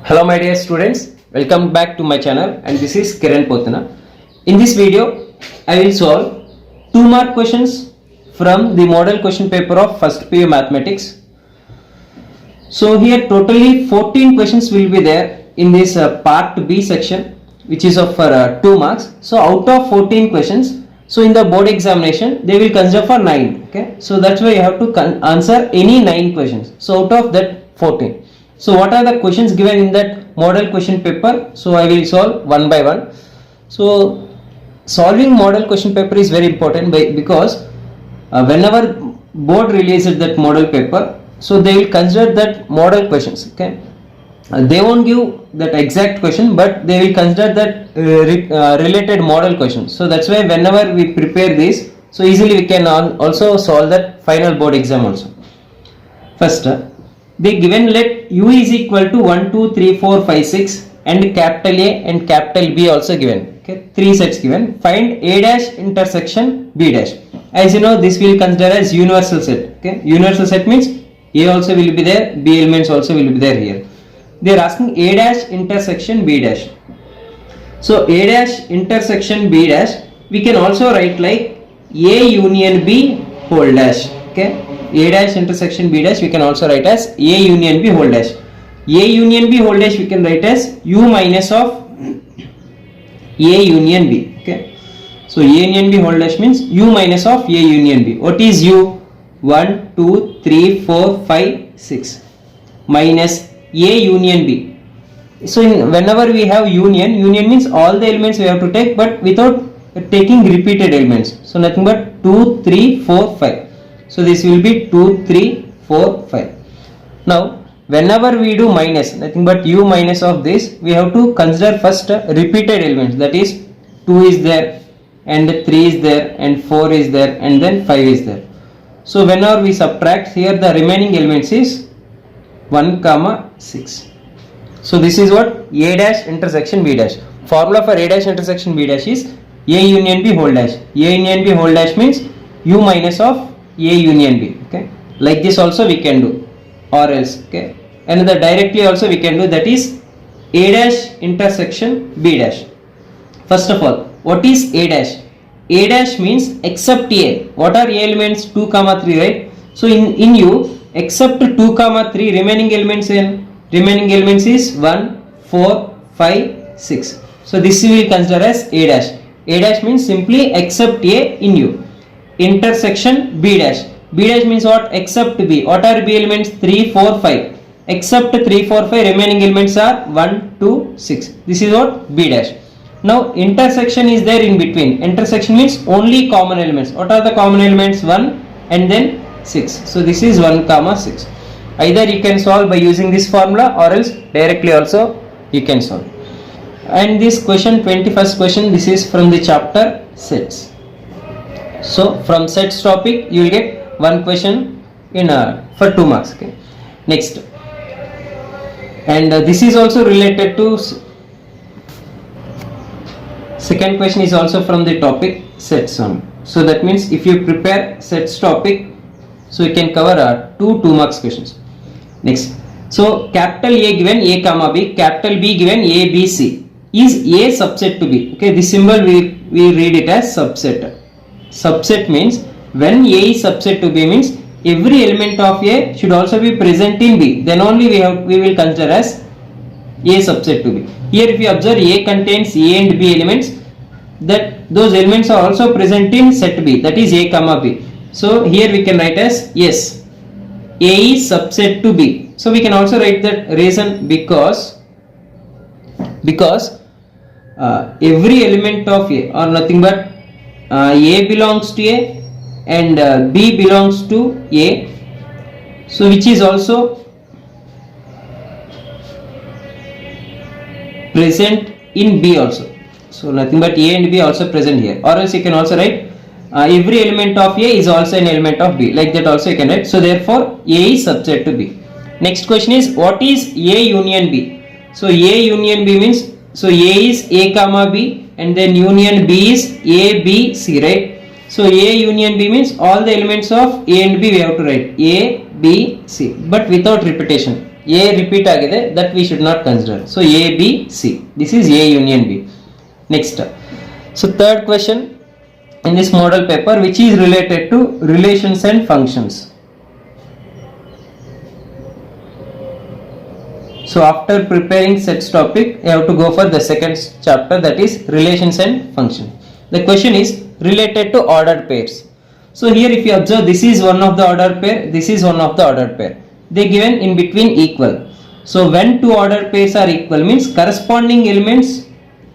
Hello my dear students, welcome back to my channel and this is Kiran Pothana. In this video, I will solve 2 mark questions from the model question paper of first PU Mathematics. So here totally 14 questions will be there in this part B section which is of for 2 marks. So out of 14 questions, so in the board examination they will consider for 9. Okay, so that's why you have to answer any 9 questions. So out of that 14. So what are the questions given in that model question paper? So I will solve one by one. So solving model question paper is very important because whenever board releases that model paper, so they will consider that model questions. Okay, they won't give that exact question, but they will consider that related model questions. So that's why whenever we prepare this, so easily we can also solve that final board exam also. First, they given let u is equal to 1, 2, 3, 4, 5, 6 and capital A and capital B also given. Okay, 3 sets given. Find A dash intersection B dash. As you know, this will consider as universal set. Okay, universal set means A also will be there, B elements also will be there here. They are asking A dash intersection B dash. So A dash intersection B dash we can also write like A union B whole dash. Okay, A dash intersection B dash we can also write as A union B whole dash. A union B whole dash we can write as U minus of A union B. Okay, so A union B whole dash means U minus of A union B. What is U? 1, 2, 3, 4, 5, 6 minus A union B. So whenever we have union means all the elements we have to take, but without taking repeated elements. So nothing but 2, 3, 4, 5. So this will be 2, 3, 4, 5. Now whenever we do minus, nothing but U minus of this, we have to consider first repeated elements, that is 2 is there and 3 is there and 4 is there and then 5 is there. So whenever we subtract, here the remaining elements is 1, 6. So this is what A dash intersection B dash. Formula for A dash intersection B dash is A union B whole dash. A union B whole dash means U minus of A union B. Okay, like this also we can do, or else. Okay, another directly also we can do, that is A dash intersection B dash. First of all, what is A dash? A dash means except A. What are A elements? 2, 3, right? So in U, except 2, 3, remaining elements is 1, 4, 5, 6. So this we will consider as A dash. A dash means simply except A in U. Intersection B dash. B dash means what? Except B. What are B elements? 3, 4, 5. Except 3, 4, 5, remaining elements are 1, 2, 6. This is what? B dash. Now intersection is there in between. Intersection means only common elements. What are the common elements? 1 and then 6. So this is 1, 6. Either you can solve by using this formula or else directly also you can solve. And this question, 21st question, this is from the chapter sets. So from sets topic you will get one question in for 2 marks. Okay, next, and this is also related to second question is also from the topic sets only. So that means if you prepare sets topic, so you can cover 2 marks questions. Next, so capital A given A comma B, capital B given A B C. Is A subset to B? Okay, this symbol we read it as subset. Subset means when A is subset to B means every element of A should also be present in B. Then only we will consider as A subset to B. Here if you observe, A contains A and B elements, that those elements are also present in set B, that is A comma B. So here we can write as yes, A is subset to B. So we can also write that reason because every element of A or nothing but A belongs to A and B belongs to A, so which is also present in B also. So nothing but A and B also present here, or else you can also write every element of A is also an element of B, like that also you can write. So therefore A is subset to B. Next question is what is A union B? So A union B means, so A is A comma B and then union B is A B C, right? So A union B means all the elements of A and B we have to write A B C, but without repetition. A repeat agide, that we should not consider. So A, B, C. This is A union B. Next. So third question in this model paper, which is related to relations and functions. So after preparing sets topic, you have to go for the second chapter, that is relations and function. The question is related to ordered pairs. So here if you observe, this is one of the ordered pair, this is one of the ordered pair. They given in between equal. So when two ordered pairs are equal means corresponding elements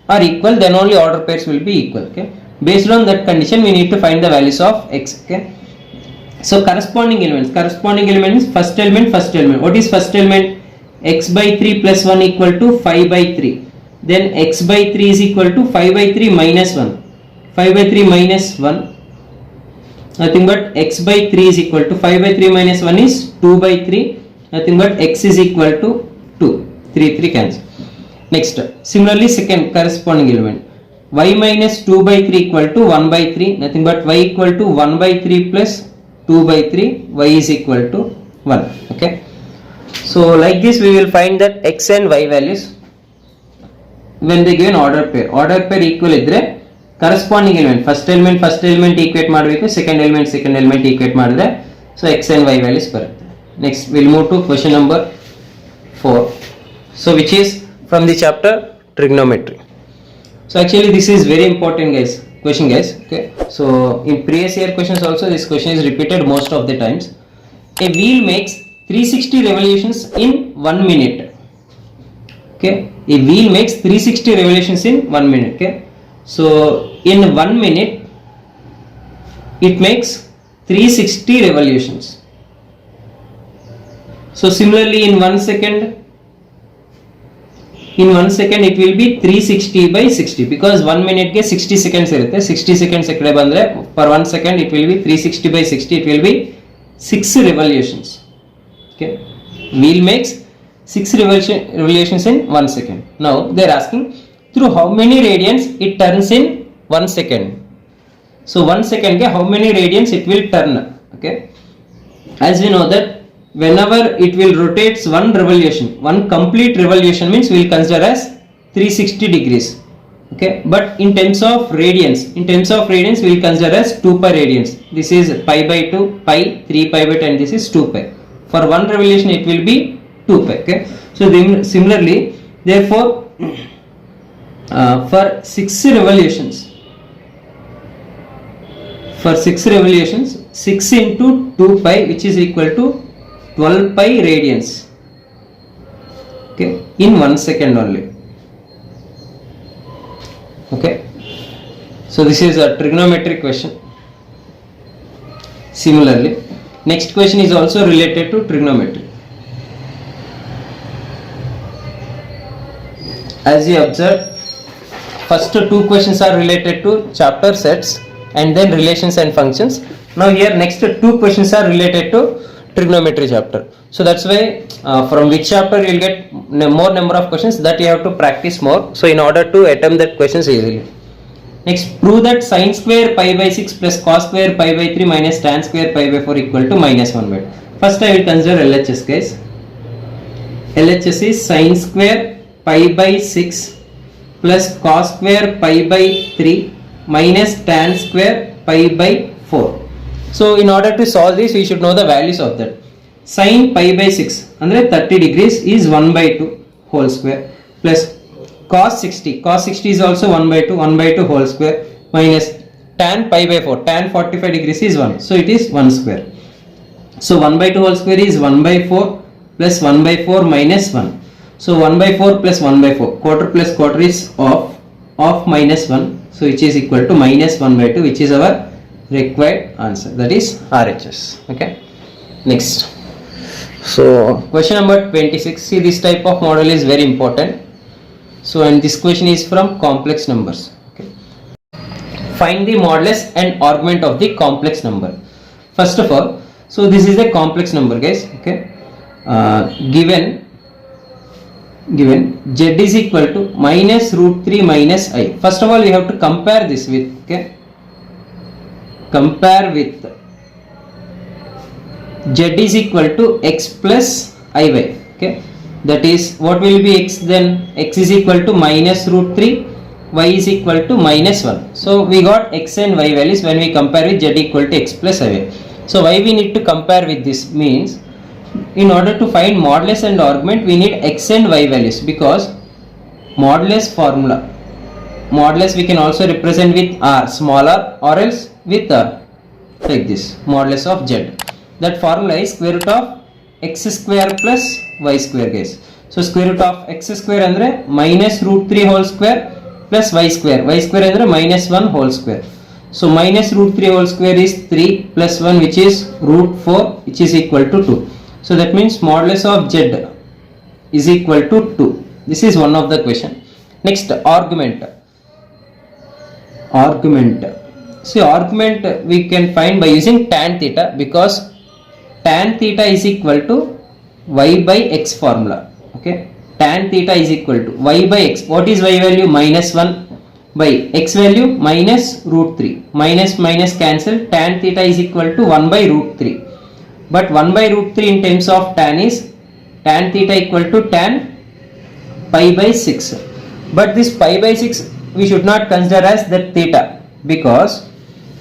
are equal, then only ordered pairs will be equal. Okay. Based on that condition, we need to find the values of x. Okay. So corresponding elements, first element. What is first element? X by 3 plus 1 equal to 5 by 3. Then x by 3 is equal to 5 by 3 minus 1. 5 by 3 minus 1. Nothing but x by 3 is equal to 5 by 3 minus 1 is 2 by 3. Nothing but x is equal to 2. 3 cancel. Next, similarly second corresponding element. Y minus 2 by 3 equal to 1 by 3. Nothing but y equal to 1 by 3 plus 2 by 3. Y is equal to 1. Okay. So like this we will find that x and y values when they give an ordered pair equal idre corresponding element first element equate ಮಾಡಬೇಕು, second element equate ಮಾಡಿದ್ರೆ so x and y values ಬರುತ್ತೆ. Next we'll move to question number 4, so which is from the chapter trigonometry. So actually this is very important question guys. Okay, so in previous year questions also this question is repeated most of the times. A wheel makes 360 revolutions in 1 minute. Okay, a wheel makes 360 revolutions in 1 minute. Okay, so in 1 minute it makes 360 revolutions. So similarly in 1 second it will be 360 by 60 because 1 minute ge 60 seconds irutte. 60 seconds ekade bandre per 1 second it will be 360 by 60, it will be 6 revolutions. Okay, wheel makes 6 revolutions in 1 second. Now they are asking through how many radians it turns in 1 second. So 1 second ke how many radians it will turn. Okay, as we know that whenever it will rotates one revolution, one complete revolution means we will consider as 360 degrees. Okay, but in terms of radians we will consider as 2 pi radians. This is pi by 2, pi, 3 pi by 10, this is 2 pi. For one revolution it will be 2 pi. Okay, so then similarly therefore for 6 revolutions 6 into 2 pi which is equal to 12 pi radians. Okay, in 1 second only. Okay, so this is a trigonometric question. Similarly next question is also related to trigonometry. As you observe, first two questions are related to chapter sets and then relations and functions. Now here next two questions are related to trigonometry chapter. So that's why from which chapter you will get more number of questions, that you have to practice more. So in order to attempt that questions easily. Next, prove that sin square pi by 6 plus cos square pi by 3 minus tan square pi by 4 equal to minus 1 by 2. First I will consider LHS guys. LHS is sin square pi by 6 plus cos square pi by 3 minus tan square pi by 4. So in order to solve this we should know the values of that. Sin pi by 6 andre 30 degrees is 1 by 2 whole square plus cos 60 is also 1 by 2 whole square minus tan pi by 4, tan 45 degrees is 1, so it is 1 square. So 1 by 2 whole square is 1 by 4 plus 1 by 4 minus 1. So 1 by 4 plus 1 by 4, quarter plus quarter is off minus 1, so which is equal to minus 1 by 2, which is our required answer, that is RHS. Okay, next, so question number 26. See, this type of model is very important. So and this question is from complex numbers. Okay, find the modulus and augment of the complex number. First of all, so this is a complex number guys. Okay, given z is equal to minus root 3 minus I. First of all we have to compare this with, okay, compare with z is equal to x plus iy. Okay, That is, what will be x then? X is equal to minus root 3, y is equal to minus 1. So we got x and y values when we compare with z equal to x plus y. So why we need to compare with this means, in order to find modulus and argument we need x and y values, because modulus formula, modulus we can also represent with r, small r, or else with like this, modulus of z. That formula is square root of x square plus y square, guys. So square root of x square andre minus root 3 whole square plus y square andre minus 1 whole square. So minus root 3 whole square is 3 plus 1 which is root 4 which is equal to 2. So that means modulus of z is equal to 2. This is one of the question. Next, argument. See, argument we can find by using tan theta, because tan theta is equal to y by x formula. Okay, tan theta is equal to y by x. What is y value? Minus 1 by x value minus root 3. Minus minus cancel. Tan theta is equal to 1 by root 3. But 1 by root 3 in terms of tan is tan theta equal to tan pi by 6. But this pi by 6 we should not consider as that theta, because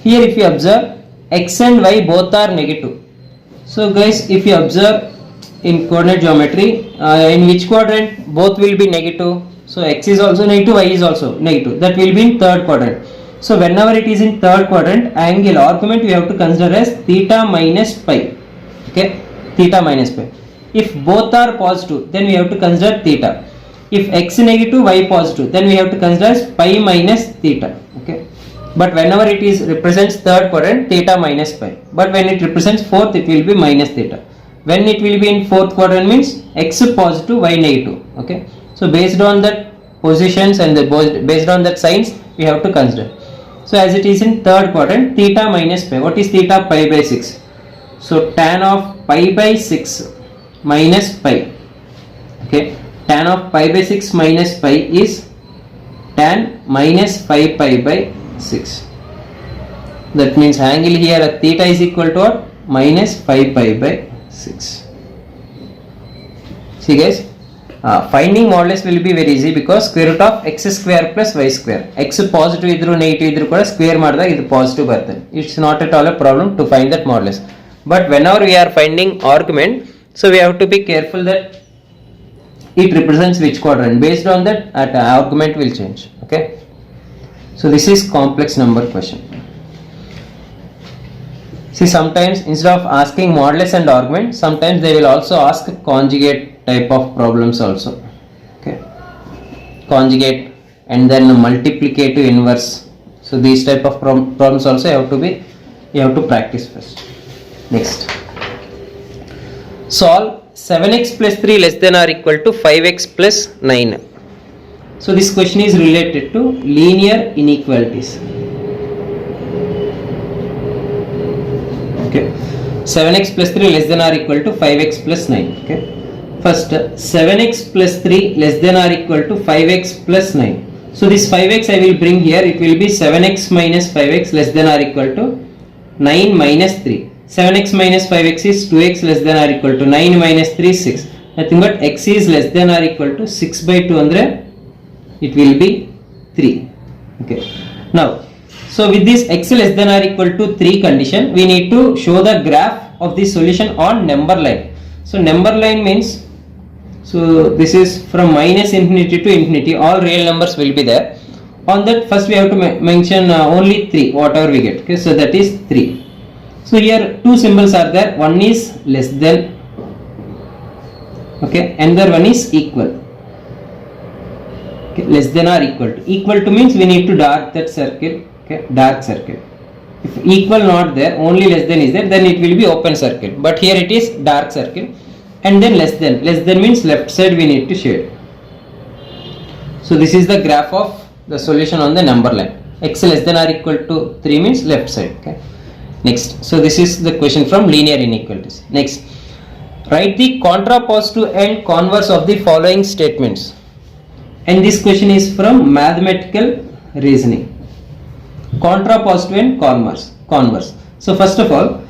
here if you observe x and y both are negative. So guys, if you observe in coordinate geometry, in which quadrant both will be negative? So x is also negative, y is also negative. That will be in third quadrant. So whenever it is in third quadrant, angle argument we have to consider as theta minus pi. Okay, theta minus pi. If both are positive, then we have to consider theta. If x negative, y positive, then we have to consider as pi minus theta. Okay, but whenever it is represents third quadrant, theta minus pi. But when it represents fourth, it will be minus theta. When it will be in fourth quadrant means x positive, y negative. Okay, so based on that positions and based on that signs we have to consider. So as it is in third quadrant, theta minus pi. What is theta? Pi by 6. So tan of pi by 6 minus pi. Okay, tan of pi by 6 minus pi is tan minus 5 pi by 6. That means angle here at theta is equal to what? Minus 5 pi by 6. See guys, finding modulus will be very easy, because square root of x square plus y square. X positive idru negative idru kuda square ಮಾಡಿದಾಗ ಇದು positive ಬರುತ್ತೆ. It's not at all a problem to find that modulus. But whenever we are finding argument, so we have to be careful that it represents which quadrant. Based on that, argument will change. Okay. So this is complex number question. See, sometimes instead of asking modulus and argument, sometimes they will also ask conjugate type of problems also. Okay, conjugate and then multiplicative inverse. So these type of problems also you have to practice first. Next, solve 7x plus 3 less than or equal to 5x plus 9. So this question is related to linear inequalities. Okay, 7x plus 3 less than or equal to 5x plus 9. Okay, first 7x plus 3 less than or equal to 5x plus 9. So this 5x I will bring here. It will be 7x minus 5x less than or equal to 9 minus 3. 7x minus 5x is 2x less than or equal to 9 minus 3 is 6. Nothing but x is less than or equal to 6 by 2 andre it will be 3. Okay, now so with this x less than or equal to 3 condition, we need to show the graph of the solution on number line. So number line means, so this is from minus infinity to infinity, all real numbers will be there. On that first we have to mention only 3, whatever we get. Okay, so that is 3. So here two symbols are there. One is less than, okay, another one is equal. Okay, less than or equal to. Equal to means we need to dark that circle. Okay, dark circle. If equal not there, only less than is there, then it will be open circle. But here it is dark circle. And then less than. Less than means left side we need to shade. So this is the graph of the solution on the number line. X less than or equal to 3 means left side. Okay. Next, so this is the question from linear inequalities. Next, write the contrapositive and converse of the following statements. And this question is from mathematical reasoning. Contrapositive and converse. So first of all,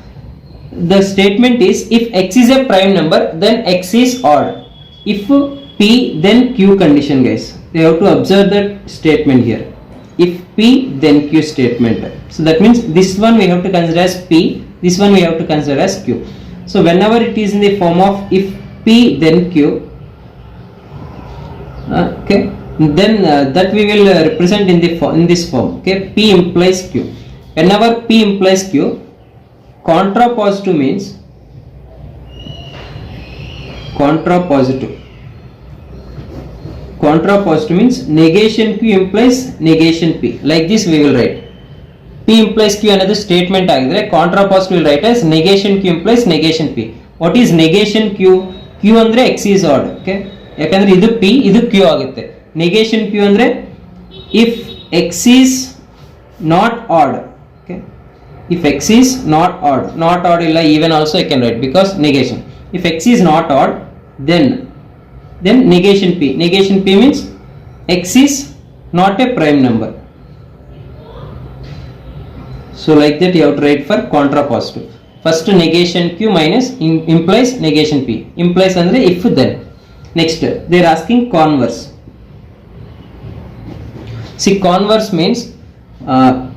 the statement is, if x is a prime number, then x is odd. if P then Q condition, guys. You have to observe that statement here. If P then Q statement. So that means this one we have to consider as P, this one we have to consider as Q. So whenever it is in the form of if P then Q, okay, then that we will represent in this form. Okay, P implies Q. Whenever P implies Q, contrapositive means contrapositive means negation Q implies negation P. Like this we will write. P implies Q another statement agidre, contrapositive will write as negation Q implies negation P. What is negation Q? Q andre X is odd. Okay, yakandre idu P idu Q agutte. Negation Q andre if X is not odd. Okay, if X is not odd illa even also I can write because negation. If X is not odd, then negation P. Negation P means X is not a prime number. So like that you have to write for contrapositive. First negation Q minus implies negation P. Implies andre if then. Next they are asking converse. See, converse means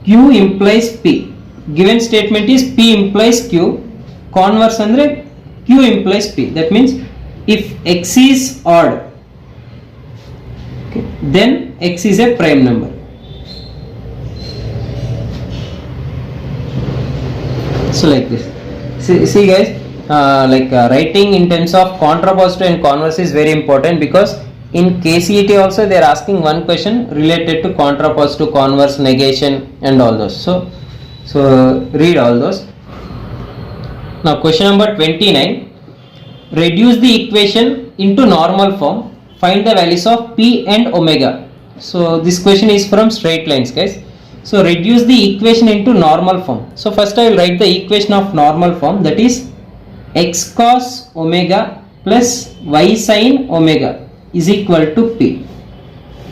Q implies P. Given statement is P implies Q. Converse andre Q implies P. That means if X is odd, okay, then X is a prime number. So like this. See guys, writing in terms of contrapositive and converse is very important because in KCET also they are asking one question related to contrapositive, converse, negation and all those. So read all those. Now question number 29. Reduce the equation into normal form. Find the values of P and omega. So this question is from straight lines, guys. So reduce the equation into normal form. So first I will write the equation of normal form, that is x cos omega plus y sin omega is equal to P.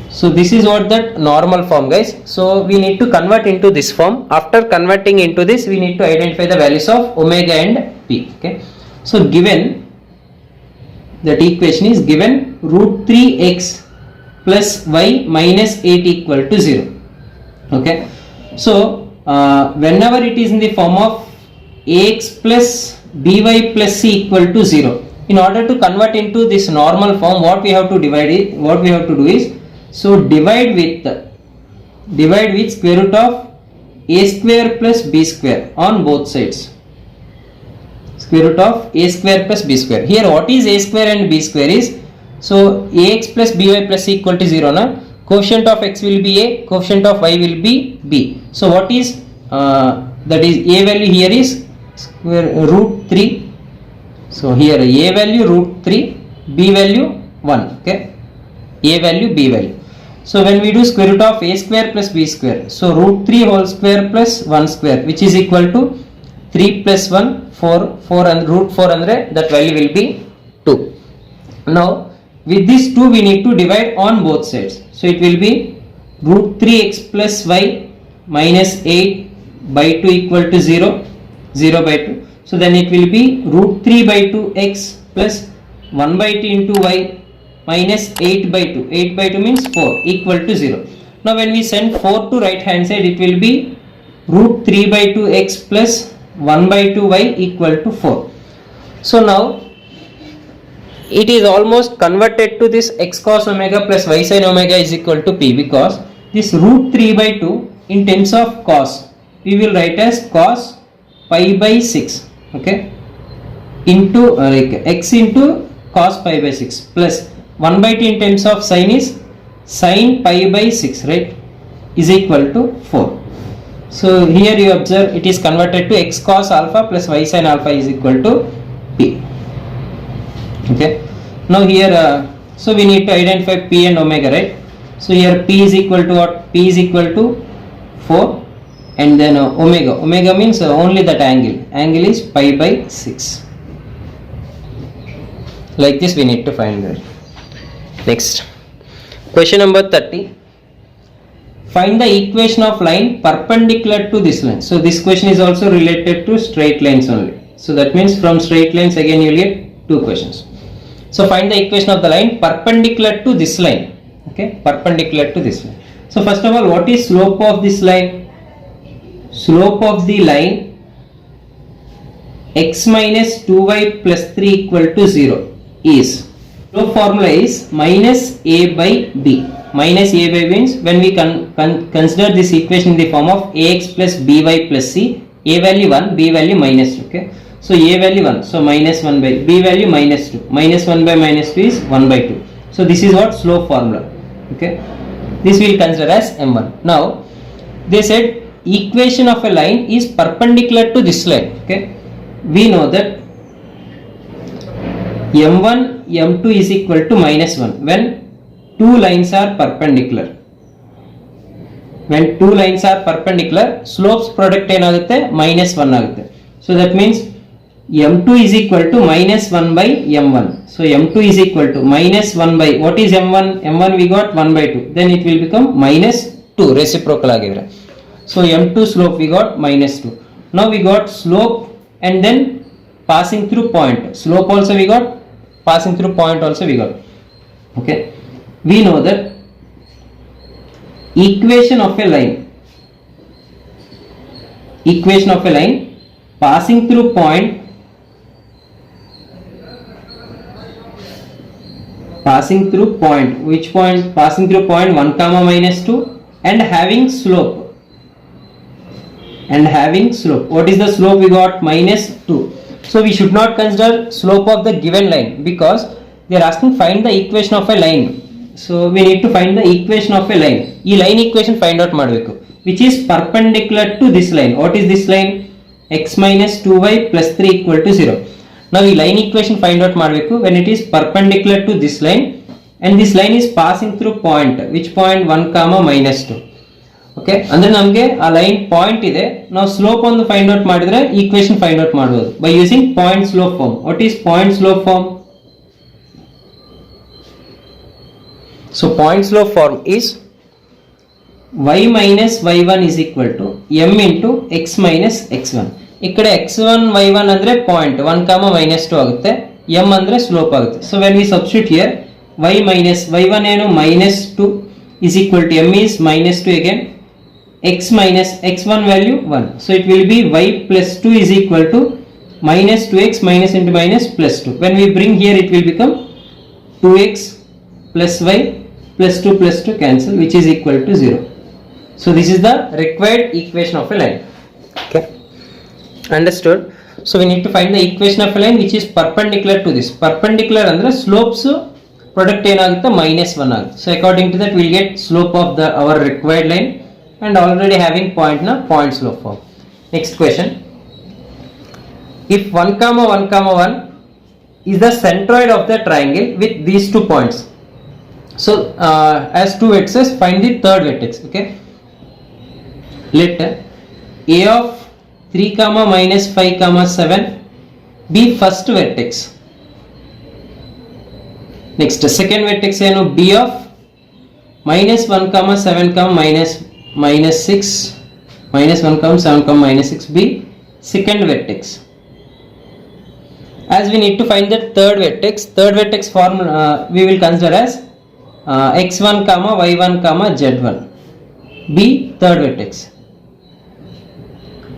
So this is what that normal form, guys. So we need to convert into this form. After converting into this, we need to identify the values of omega and P. Okay. So given that equation is given root 3x plus y minus 8 equal to 0. Okay. So whenever it is in the form of ax plus by plus c equal to 0, in order to convert into this normal form, what we have to do is, so divide with square root of a square plus b square on both sides. Square root of a square plus b square. Here what is a square and b square is, so ax plus by plus c equal to 0 na, coefficient of x will be a, coefficient of y will be b. So what is that is a value here is square root 3. So here a value root 3, b value 1. Okay, a value, b value. So when we do square root of a square plus b square, so root 3 whole square plus 1 square, which is equal to 3 plus 1 4 and root 4 andre that value will be 2. Now with this 2 we need to divide on both sides. So it will be root 3x plus y minus 8 by 2 equal to 0 by 2. So then it will be root 3 by 2 x plus 1 by 2 into y minus 8 by 2. 8 by 2 means 4 equal to 0. Now when we send 4 to right hand side, it will be root 3 by 2 x plus 1 by 2 y equal to 4. So now it is almost converted to this x cos omega plus y sin omega is equal to P, because this root 3 by 2 in terms of cos we will write as cos pi by 6, okay, into x into cos pi by 6 plus 1 by 2 in terms of sin is sin pi by 6, right, is equal to 4. So here you observe it is converted to x cos alpha plus y sin alpha is equal to P. Okay. Now here so we need to identify P and omega, right? So here P is equal to what? P is equal to 4, and then omega means only that angle is pi by 6. Like this we need to find that. Next question number 30. Find the equation of line perpendicular to this line. So this question is also related to straight lines only. So that means from straight lines again you will get two questions. So find the equation of the line perpendicular to this line. Okay, perpendicular to this line. So first of all, what is slope of this line? Slope of the line x minus 2y plus 3 equal to 0 is, slope formula is minus a by b. Minus a by b means when we consider this equation in the form of ax plus by plus c, a value 1, b value minus 2. Okay, so a value 1, so minus 1 by, b value minus 2, minus 1 by minus 2 is 1 by 2. So this is what slope formula. Okay, this we will consider as m1. Now they said equation of a line is perpendicular to this line. Okay, we know that m1 m2 is equal to minus 1 when two lines are perpendicular. When two lines are perpendicular, slopes product ಏನಾಗುತ್ತೆ minus 1 ಆಗುತ್ತೆ. So that means m2 is equal to minus 1 by m1. So m2 is equal to minus 1 by, what is m1? m1 we got 1 by 2. Then it will become minus 2, reciprocal ಆಗಿದ್ರೆ. So m2 slope we got minus 2. Now we got slope and then passing through point. Slope also we got, passing through point also we got. Okay, we know that equation of a line passing through point, which point? Passing through point 1 comma minus 2 and having slope. What is the slope we got? Minus 2. So we should not consider slope of the given line because they are asking find the equation of a line. So we need to find the equation of a line. ಈ line equation find out ಮಾಡಬೇಕು, which is perpendicular to this line. What is this line? x minus 2y plus 3 equal to 0. Now ಈ line equation find out ಮಾಡಬೇಕು when it is perpendicular to this line and this line is passing through point. Which point? 1 comma minus 2. Okay, ಅಂದ್ರೆ ನಮಗೆ ಆ line point ಇದೆ, ನಾವು slope ಒಂದು find out ಮಾಡಿದ್ರೆ equation find out ಮಾಡಬಹುದು by using point slope form. What is point slope form? So point slope form is y minus y1 is equal to m into x minus x1. ఇక్కడ x1 y1 ಅಂದ್ರೆ point 1 comma minus 2 ಆಗುತ್ತೆ, m ಅಂದ್ರೆ slope ಆಗುತ್ತೆ. So when we substitute here y minus y1 ಏನು minus 2 is equal to m is minus 2 again, x minus x1 value 1. So it will be y plus 2 is equal to minus 2x minus into minus plus 2. When we bring here it will become 2x plus y plus 2 cancel, which is equal to 0. So this is the required equation of a line. Okay, understood? So we need to find the equation of a line which is perpendicular to this. Perpendicular andre slopes product ಏನಾಗುತ್ತೆ minus 1 ಆಗುತ್ತೆ. So according to that we will get slope of the our required line and already having point na point slope form. Next question, if 1 comma 1 comma 1 is the centroid of the triangle with these 2 points, so as 2 vertices find the third vertex. Okay, let a of 3 comma minus 5 comma 7 be first vertex. Next second vertex ಏನು? b of minus 1 comma 7 comma minus 6 minus 1 comma 7 comma minus 6 be second vertex. As we need to find the third vertex form we will consider as x1 comma y1 comma z1 be third vertex,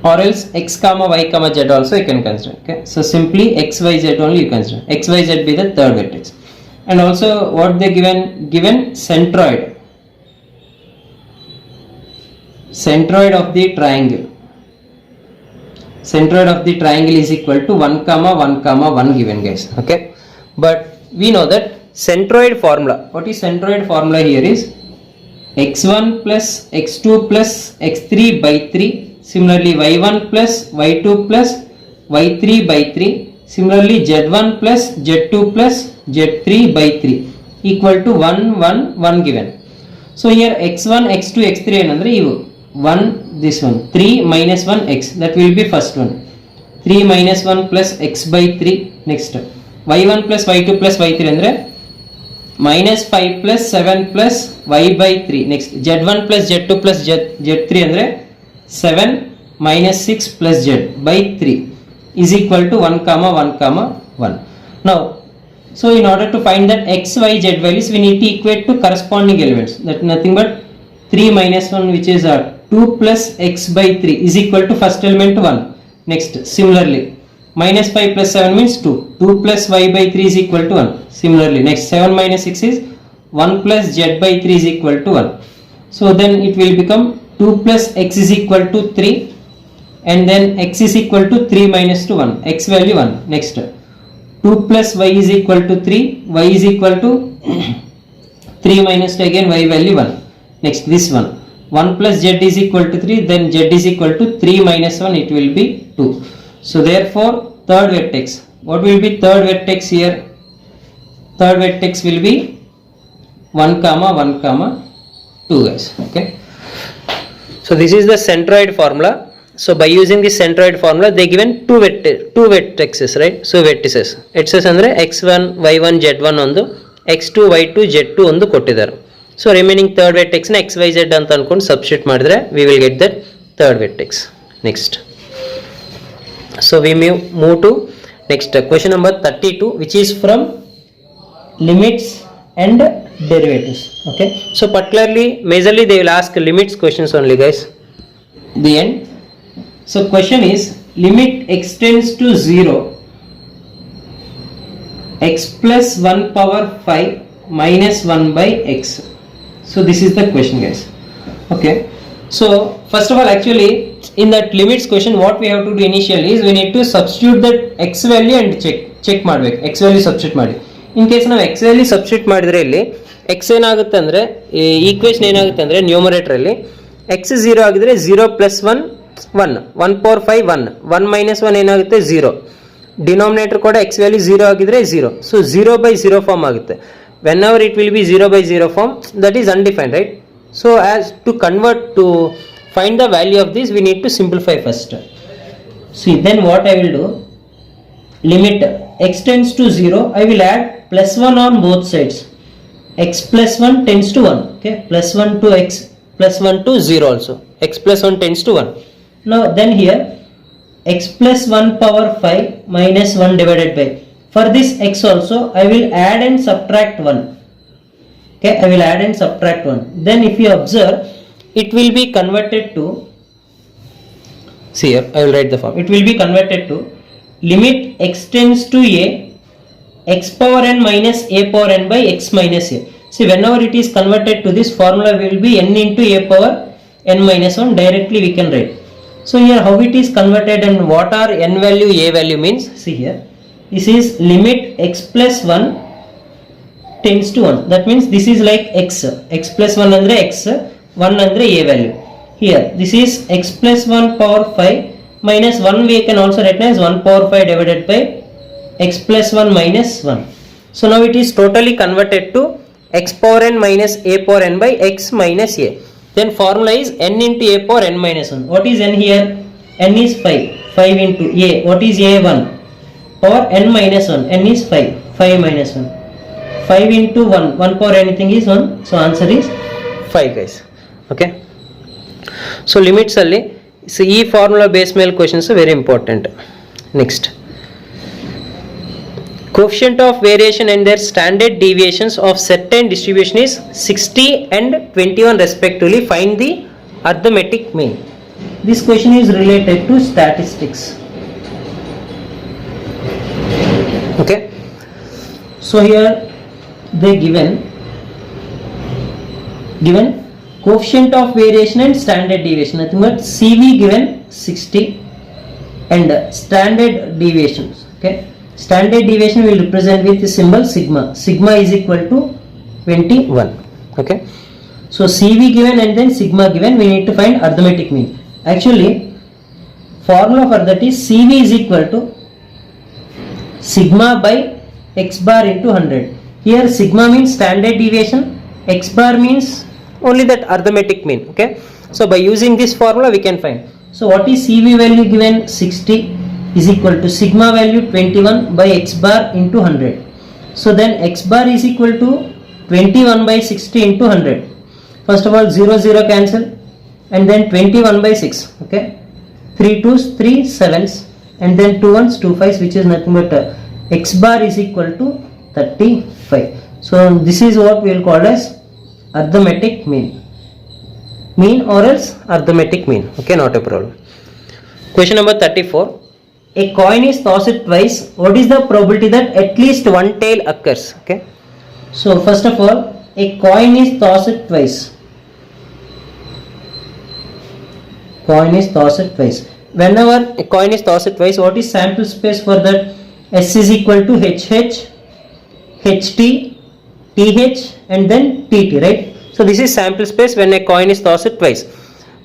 or else x comma y comma z also you can consider. Okay, so simply x y z only you consider, x y z be the third vertex. And also what they given centroid of the triangle. Centroid of the triangle is equal to 1 comma 1 comma 1 given, guys. Okay, but we know that centroid formula, what is centroid formula here is x1 plus x2 plus x3 by 3, similarly y1 plus y2 plus y3 by 3, similarly z1 plus z2 plus z3 by 3 equal to 1 1 1 given. So here x1 x2 x3 ಏನಂದ್ರೆ ಇವು 1 this one 3 minus 1 x, that will be first one. 3 minus 1 plus x by 3. Next y1 plus y2 plus y3 ಅಂದ್ರೆ minus 5 plus 7 plus y by 3. Next z1 plus z2 plus z3 ಅಂದ್ರೆ 7 minus 6 plus z by 3 is equal to 1 comma 1 comma 1. Now So in order to find that x, y, z values, we need to equate to corresponding elements. That nothing but 3 minus 1, which is 2 plus x by 3 is equal to first element 1. Next, similarly, minus 5 plus 7 means 2. 2 plus y by 3 is equal to 1. Similarly, next 7 minus 6 is 1 plus z by 3 is equal to 1. So then it will become 2 plus x is equal to 3, and then x is equal to 3 minus to 1, x value 1. Next, 2 plus y is equal to 3, y is equal to 3 minus to again y value 1. Next, this one, 1 plus z is equal to 3, then z is equal to 3 minus 1, it will be 2. So therefore third vertex, what will be third vertex here? Third vertex will be 1 comma 1 comma 2, guys. Okay, so this is the centroid formula. So by using this centroid formula, they given two vertices, right? So vertices andre x1 y1 z1 ಒಂದು, x2 y2 z2 ಒಂದು ಕೊಟ್ಟಿದ್ದಾರೆ. So remaining third vertex na x y z ಅಂತ ಅನ್ಕೊಂಡು substitute ಮಾಡಿದ್ರೆ we will get that third vertex. Next, so we move to next question number 32, which is from limits and derivatives. Okay, so particularly majorly they will ask limits questions only, guys. The end. So question is, limit x tends to 0, x plus 1 power 5 minus 1 by x. So this is the question, guys. Okay, so first of all, actually in that limits question, what we have to do initially is we need to substitute that x value and check ಮಾಡಬೇಕು. x value substitute ಮಾಡಿ. In case ನಾವು x value substitute ಮಾಡಿದ್ರೆ ಇಲ್ಲಿ x ಏನಾಗುತ್ತೆ ಅಂದ್ರೆ equation ಏನಾಗುತ್ತೆ ಅಂದ್ರೆ numerator ಅಲ್ಲಿ x 0 ಆಗಿದ್ರೆ 0 plus 1 1 power 5 1 minus 1 ಏನಾಗುತ್ತೆ 0. ಡಿನಾಮಿನೇಟರ್ ಕೂಡ x ವ್ಯಾಲ್ಯೂ 0 ಆಗಿದ್ರೆ 0. ಸೊ 0 by 0 ಫಾರ್ಮ್ ಆಗುತ್ತೆ. Whenever it will be 0 by 0 form, that is undefined, right? So as to convert, to find the value of this, we need to simplify first. See, then what I will do, limit x tends to 0, I will add plus 1 on both sides. X plus 1 tends to 1, okay, plus 1 to x, plus 1 to 0 also, x plus 1 tends to 1. Now then here, x plus 1 power 5 minus 1 divided by, for this x also I will add and subtract 1. Okay, I will add and subtract 1. Then if you observe, it will be converted to, see here, I will write the form. It will be converted to limit x tends to a, x power n minus a power n by x minus a. See, whenever it is converted to this formula, will be n into a power n minus 1. Directly we can write. So here how it is converted and what are n value, a value means, see here, this is limit x plus 1 tends to 1. That means this is like x plus 1 andre x, 1 andre a value. Here this is x plus 1 power 5 minus 1, we can also write as 1 power 5 divided by x plus 1 minus 1. So now it is totally converted to x power n minus a power n by x minus a. Then formula is n into a power n minus 1. What is n here? N is 5 into a. What is a? 1 power n minus 1. N is 5 minus 1. 5 into 1 power anything is 1. So answer is 5, guys. Okay, so limits alli, so e formula base male questions are very important. Next, coefficient of variation and their standard deviations of certain distribution is 60 and 21 respectively. Find the arithmetic mean. This question is related to statistics. Okay, so here they given coefficient of variation and standard deviation. Nothing but CV given 60 and standard deviations. Okay, standard deviation will represent with the symbol sigma. Sigma is equal to 21. Okay, so CV given and then sigma given, we need to find arithmetic mean. Actually formula for that is CV is equal to sigma by x bar into 100. Here sigma means standard deviation, x bar means only that arithmetic mean. Okay, so by using this formula we can find. So what is CV value given? 60 is equal to sigma value 21 by x bar into 100. So then x bar is equal to 21 by 60 into 100. First of all 0 cancel and then 21 by 6. Okay, 3 2s 3 7s and then 2 1s 2 5s, which is nothing but x bar is equal to 35. So this is what we will call as arithmetic mean. Mean or else arithmetic mean. Okay, not a problem. Question number 34. A coin is tossed twice. What is the probability that at least one tail occurs? Okay. So first of all, a coin is tossed twice. Coin is tossed twice. Whenever a coin is tossed twice, what is sample space for that? S is equal to HH, HT, TH and then TT, right? So this is sample space when a coin is tossed twice.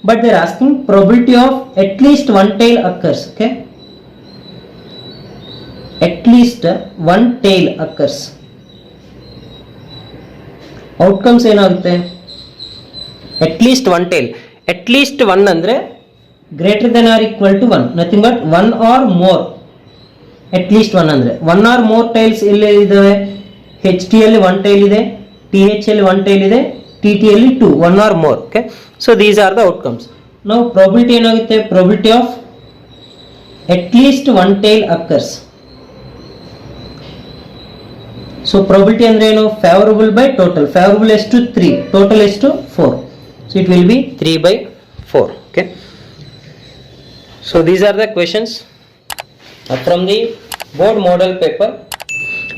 But they are asking probability of at least one tail occurs. Okay. At least one tail occurs. Outcomes ಏನಾಗುತ್ತೆ? At least one tail. At least one ಅಂದ್ರೆ greater than or equal to 1. Nothing but one or more. At least one ಅಂದ್ರೆ one or more tails ಎಲ್ಲಿ ಇದಾವೆ? HT ಅಲ್ಲಿ one tail ಇದೆ, TH ಅಲ್ಲಿ one tail ಇದೆ, TT ಅಲ್ಲಿ 2, one or more. Okay. So these are the outcomes. Now probability ಏನಾಗುತ್ತೆ? Probability of at least one tail occurs. So probability ಅಂದ್ರೆ ಏನು? Favorable by total. Favorable is to 3, total is to 4. So it will be 3 by 4. Okay. So these are the questions from the board model paper.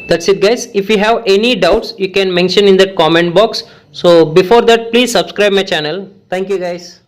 That's it guys. If you have any doubts, you can mention in the comment box. So before that, please subscribe my channel. Thank you guys.